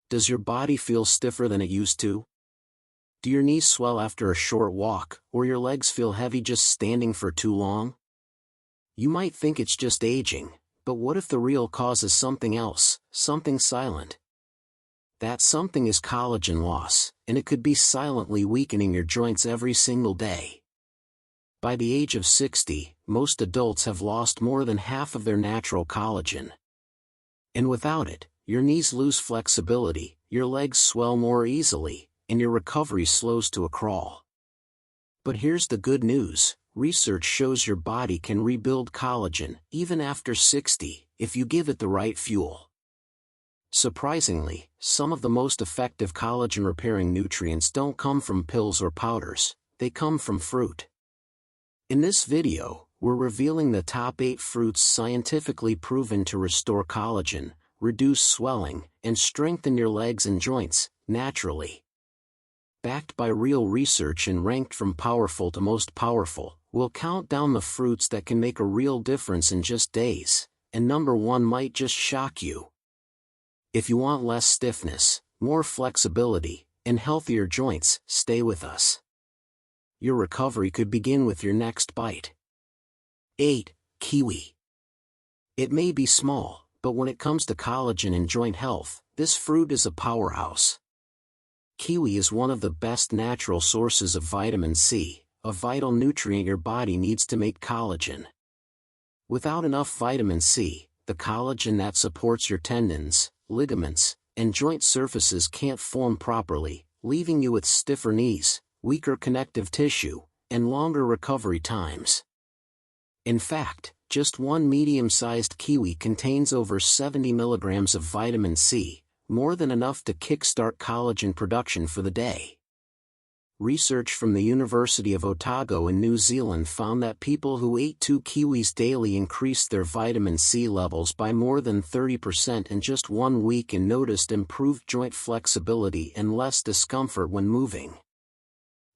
Does your body feel stiffer than it used to? Do your knees swell after a short walk, or your legs feel heavy just standing for too long? You might think it's just aging, but what if the real cause is something else, something silent? That something is collagen loss, and it could be silently weakening your joints every single day. By the age of 60, most adults have lost more than half of their natural collagen. And without it, your knees lose flexibility, your legs swell more easily, and your recovery slows to a crawl. But here's the good news: research shows your body can rebuild collagen, even after 60, if you give it the right fuel. Surprisingly, some of the most effective collagen-repairing nutrients don't come from pills or powders, they come from fruit. In this video, we're revealing the top 8 fruits scientifically proven to restore collagen, reduce swelling, and strengthen your legs and joints, naturally. Backed by real research and ranked from powerful to most powerful, we'll count down the fruits that can make a real difference in just days, and number 1 might just shock you. If you want less stiffness, more flexibility, and healthier joints, stay with us. Your recovery could begin with your next bite. 8. Kiwi. It may be small, but when it comes to collagen and joint health, this fruit is a powerhouse. Kiwi is one of the best natural sources of vitamin C, a vital nutrient your body needs to make collagen. Without enough vitamin C, the collagen that supports your tendons, ligaments, and joint surfaces can't form properly, leaving you with stiffer knees, weaker connective tissue, and longer recovery times. In fact, just one medium-sized kiwi contains over 70 milligrams of vitamin C, more than enough to kickstart collagen production for the day. Research from the University of Otago in New Zealand found that people who ate 2 kiwis daily increased their vitamin C levels by more than 30% in just 1 week and noticed improved joint flexibility and less discomfort when moving.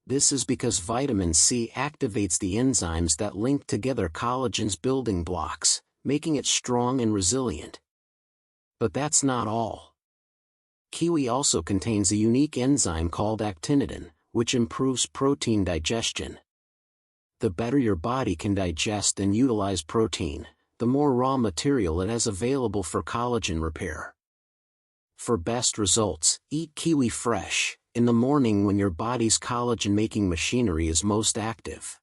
This is because vitamin C activates the enzymes that link together collagen's building blocks, making it strong and resilient. But that's not all. Kiwi also contains a unique enzyme called actinitin, which improves protein digestion. The better your body can digest and utilize protein, the more raw material it has available for collagen repair. For best results, eat kiwi fresh, in the morning when your body's collagen-making machinery is most active.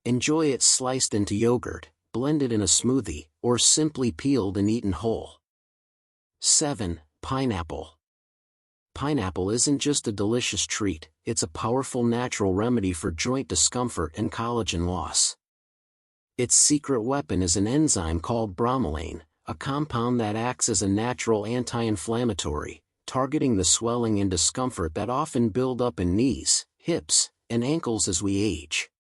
Enjoy it sliced into yogurt, blended in a smoothie, or simply peeled and eaten whole. 7. Pineapple. Pineapple isn't just a delicious treat, it's a powerful natural remedy for joint discomfort and collagen loss. Its secret weapon is an enzyme called bromelain, a compound that acts as a natural anti-inflammatory, targeting the swelling and discomfort that often build up in knees, hips, and ankles as we age.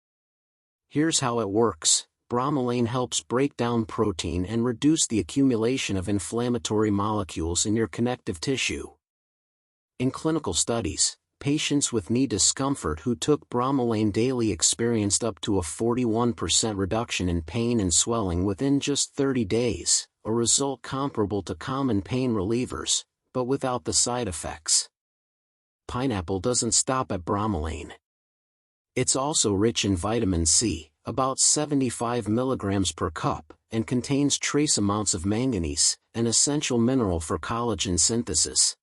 Here's how it works. Bromelain helps break down protein and reduce the accumulation of inflammatory molecules in your connective tissue. In clinical studies, patients with knee discomfort who took bromelain daily experienced up to a 41% reduction in pain and swelling within just 30 days, a result comparable to common pain relievers, but without the side effects. Pineapple doesn't stop at bromelain. It's also rich in vitamin C, about 75 milligrams per cup, and contains trace amounts of manganese, an essential mineral for collagen synthesis.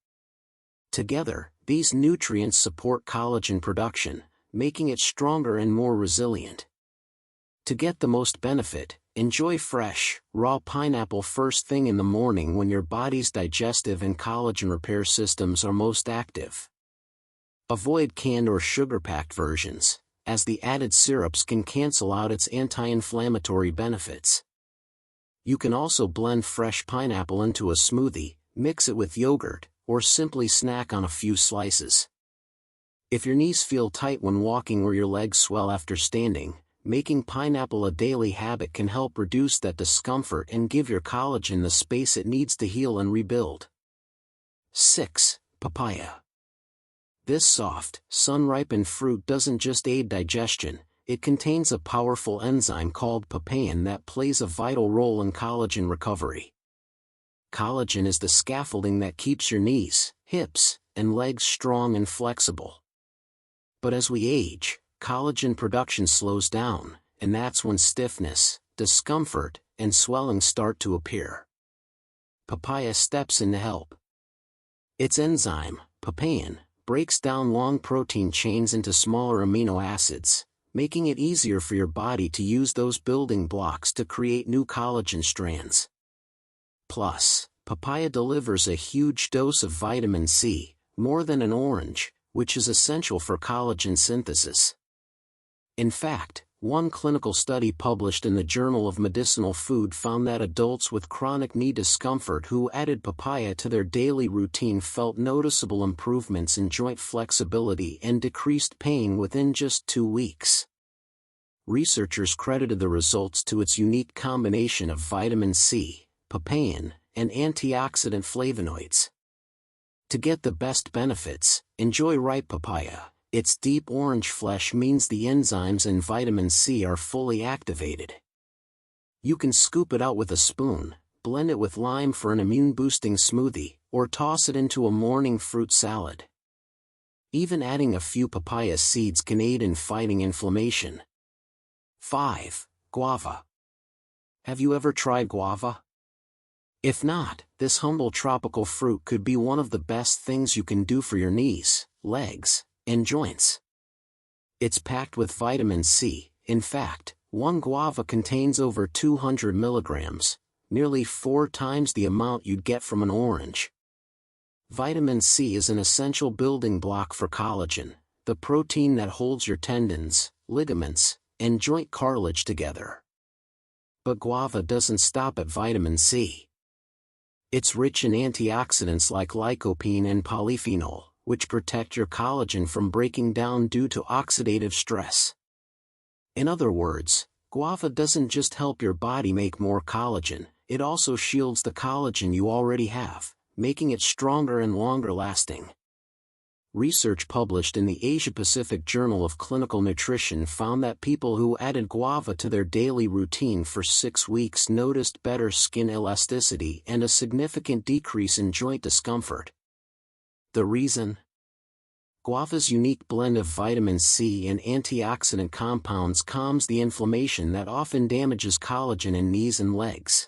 Together, these nutrients support collagen production, making it stronger and more resilient. To get the most benefit, enjoy fresh, raw pineapple first thing in the morning when your body's digestive and collagen repair systems are most active. Avoid canned or sugar-packed versions, as the added syrups can cancel out its anti-inflammatory benefits. You can also blend fresh pineapple into a smoothie, mix it with yogurt, or simply snack on a few slices. If your knees feel tight when walking or your legs swell after standing, making pineapple a daily habit can help reduce that discomfort and give your collagen the space it needs to heal and rebuild. 6. Papaya. This soft, sun-ripened fruit doesn't just aid digestion, it contains a powerful enzyme called papain that plays a vital role in collagen recovery. Collagen is the scaffolding that keeps your knees, hips, and legs strong and flexible. But as we age, collagen production slows down, and that's when stiffness, discomfort, and swelling start to appear. Papaya steps in to help. Its enzyme, papain, breaks down long protein chains into smaller amino acids, making it easier for your body to use those building blocks to create new collagen strands. Plus, papaya delivers a huge dose of vitamin C, more than an orange, which is essential for collagen synthesis. In fact, one clinical study published in the Journal of Medicinal Food found that adults with chronic knee discomfort who added papaya to their daily routine felt noticeable improvements in joint flexibility and decreased pain within just 2 weeks. Researchers credited the results to its unique combination of vitamin C, papain, and antioxidant flavonoids. To get the best benefits, enjoy ripe papaya. Its deep orange flesh means the enzymes and vitamin C are fully activated. You can scoop it out with a spoon, blend it with lime for an immune-boosting smoothie, or toss it into a morning fruit salad. Even adding a few papaya seeds can aid in fighting inflammation. 5. Guava. Have you ever tried guava? If not, this humble tropical fruit could be one of the best things you can do for your knees, legs, and joints. It's packed with vitamin C. In fact, one guava contains over 200 milligrams, nearly 4 times the amount you'd get from an orange. Vitamin C is an essential building block for collagen, the protein that holds your tendons, ligaments, and joint cartilage together. But guava doesn't stop at vitamin C. It's rich in antioxidants like lycopene and polyphenol, which protect your collagen from breaking down due to oxidative stress. In other words, guava doesn't just help your body make more collagen, it also shields the collagen you already have, making it stronger and longer lasting. Research published in the Asia-Pacific Journal of Clinical Nutrition found that people who added guava to their daily routine for 6 weeks noticed better skin elasticity and a significant decrease in joint discomfort. The reason? Guava's unique blend of vitamin C and antioxidant compounds calms the inflammation that often damages collagen in knees and legs.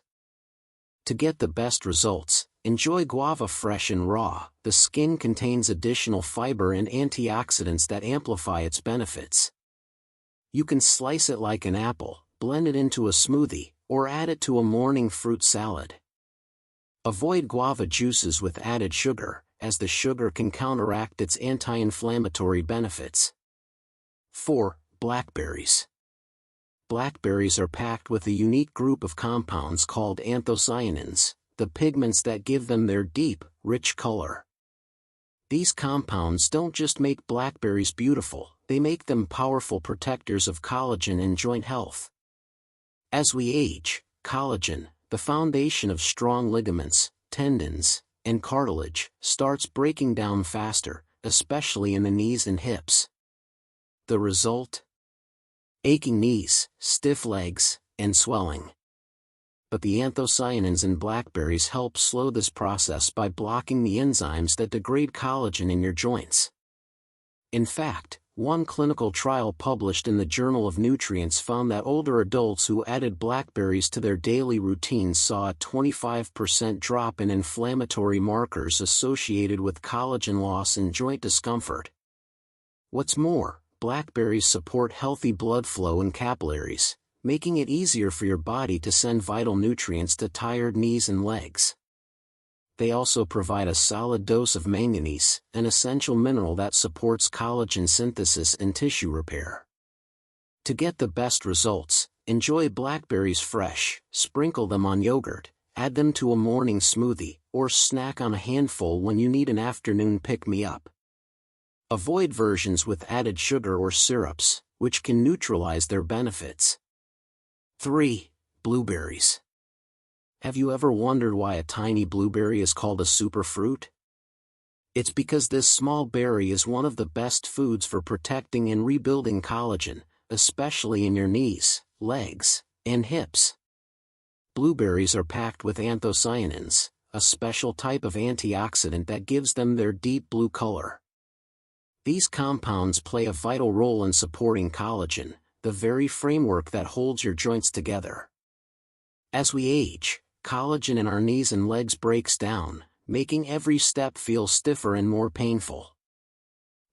To get the best results, enjoy guava fresh and raw. The skin contains additional fiber and antioxidants that amplify its benefits. You can slice it like an apple, blend it into a smoothie, or add it to a morning fruit salad. Avoid guava juices with added sugar, as the sugar can counteract its anti-inflammatory benefits. 4. Blackberries. Blackberries are packed with a unique group of compounds called anthocyanins, the pigments that give them their deep, rich color. These compounds don't just make blackberries beautiful, they make them powerful protectors of collagen and joint health. As we age, collagen, the foundation of strong ligaments, tendons, and cartilage, starts breaking down faster, especially in the knees and hips. The result? Aching knees, stiff legs, and swelling. But the anthocyanins in blackberries help slow this process by blocking the enzymes that degrade collagen in your joints. In fact, one clinical trial published in the Journal of Nutrients found that older adults who added blackberries to their daily routines saw a 25% drop in inflammatory markers associated with collagen loss and joint discomfort. What's more, blackberries support healthy blood flow in capillaries, making it easier for your body to send vital nutrients to tired knees and legs. They also provide a solid dose of manganese, an essential mineral that supports collagen synthesis and tissue repair. To get the best results, enjoy blackberries fresh, sprinkle them on yogurt, add them to a morning smoothie, or snack on a handful when you need an afternoon pick-me-up. Avoid versions with added sugar or syrups, which can neutralize their benefits. 3. Blueberries. Have you ever wondered why a tiny blueberry is called a superfruit? It's because this small berry is one of the best foods for protecting and rebuilding collagen, especially in your knees, legs, and hips. Blueberries are packed with anthocyanins, a special type of antioxidant that gives them their deep blue color. These compounds play a vital role in supporting collagen, the very framework that holds your joints together. As we age, collagen in our knees and legs breaks down, making every step feel stiffer and more painful.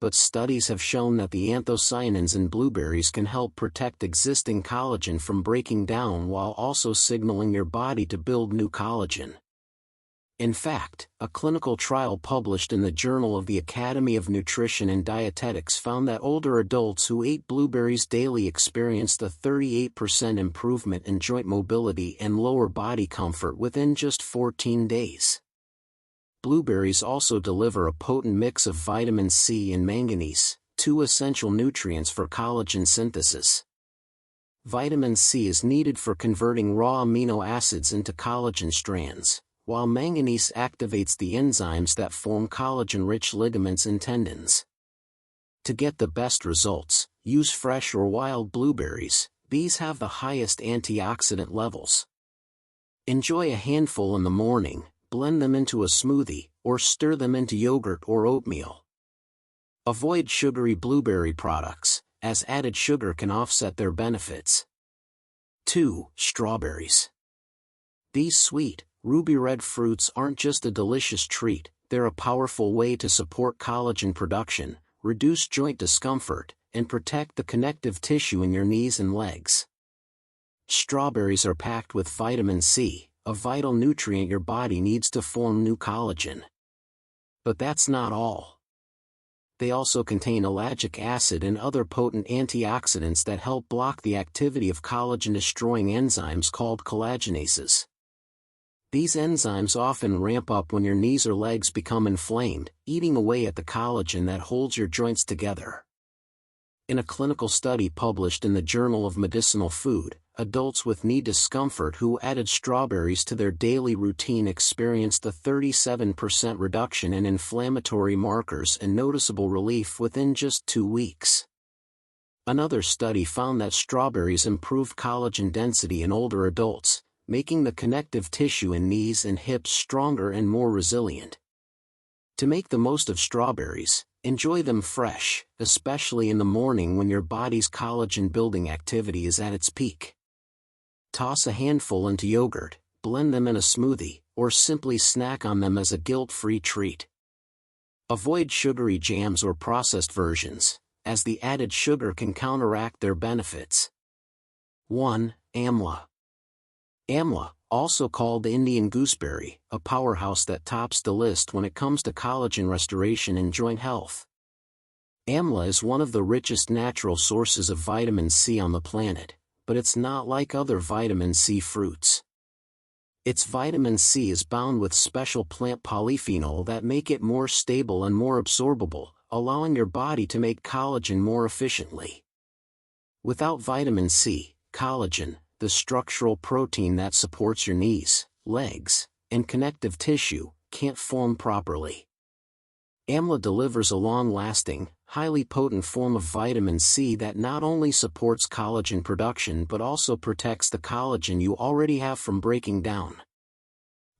But studies have shown that the anthocyanins in blueberries can help protect existing collagen from breaking down while also signaling your body to build new collagen. In fact, a clinical trial published in the Journal of the Academy of Nutrition and Dietetics found that older adults who ate blueberries daily experienced a 38% improvement in joint mobility and lower body comfort within just 14 days. Blueberries also deliver a potent mix of vitamin C and manganese, two essential nutrients for collagen synthesis. Vitamin C is needed for converting raw amino acids into collagen strands, while manganese activates the enzymes that form collagen-rich ligaments and tendons. To get the best results, use fresh or wild blueberries. These have the highest antioxidant levels. Enjoy a handful in the morning, blend them into a smoothie, or stir them into yogurt or oatmeal. Avoid sugary blueberry products, as added sugar can offset their benefits. 2. Strawberries. These sweet, ruby red fruits aren't just a delicious treat, they're a powerful way to support collagen production, reduce joint discomfort, and protect the connective tissue in your knees and legs. Strawberries are packed with vitamin C, a vital nutrient your body needs to form new collagen. But that's not all. They also contain ellagic acid and other potent antioxidants that help block the activity of collagen-destroying enzymes called collagenases. These enzymes often ramp up when your knees or legs become inflamed, eating away at the collagen that holds your joints together. In a clinical study published in the Journal of Medicinal Food, adults with knee discomfort who added strawberries to their daily routine experienced a 37% reduction in inflammatory markers and noticeable relief within just 2 weeks. Another study found that strawberries improved collagen density in older adults, making the connective tissue in knees and hips stronger and more resilient. To make the most of strawberries, enjoy them fresh, especially in the morning when your body's collagen-building activity is at its peak. Toss a handful into yogurt, blend them in a smoothie, or simply snack on them as a guilt-free treat. Avoid sugary jams or processed versions, as the added sugar can counteract their benefits. 1. Amla. Amla, also called Indian gooseberry, a powerhouse that tops the list when it comes to collagen restoration and joint health. Amla is one of the richest natural sources of vitamin C on the planet, but it's not like other vitamin C fruits. Its vitamin C is bound with special plant polyphenol that make it more stable and more absorbable, allowing your body to make collagen more efficiently. Without vitamin C, collagen, the structural protein that supports your knees, legs, and connective tissue, can't form properly. Amla delivers a long-lasting, highly potent form of vitamin C that not only supports collagen production but also protects the collagen you already have from breaking down.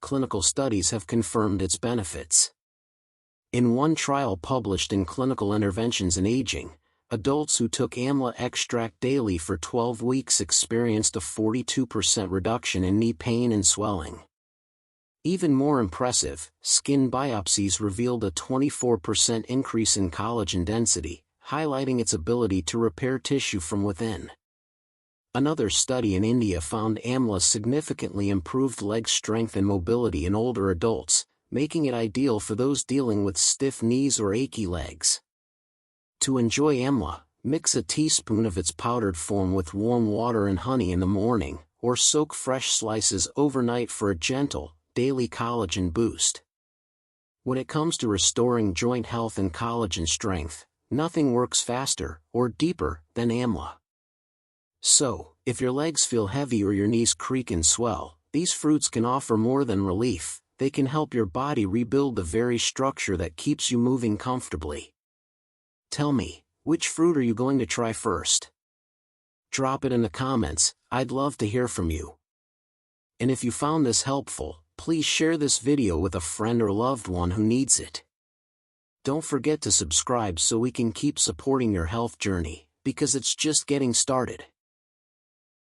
Clinical studies have confirmed its benefits. In one trial published in Clinical Interventions in Aging, adults who took Amla extract daily for 12 weeks experienced a 42% reduction in knee pain and swelling. Even more impressive, skin biopsies revealed a 24% increase in collagen density, highlighting its ability to repair tissue from within. Another study in India found Amla significantly improved leg strength and mobility in older adults, making it ideal for those dealing with stiff knees or achy legs. To enjoy Amla, mix a teaspoon of its powdered form with warm water and honey in the morning, or soak fresh slices overnight for a gentle, daily collagen boost. When it comes to restoring joint health and collagen strength, nothing works faster or deeper than Amla. So, if your legs feel heavy or your knees creak and swell, these fruits can offer more than relief. They can help your body rebuild the very structure that keeps you moving comfortably. Tell me, which fruit are you going to try first? Drop it in the comments, I'd love to hear from you. And if you found this helpful, Please share this video with a friend or loved one who needs it. Don't forget to subscribe so we can keep supporting your health journey, because it's just getting started.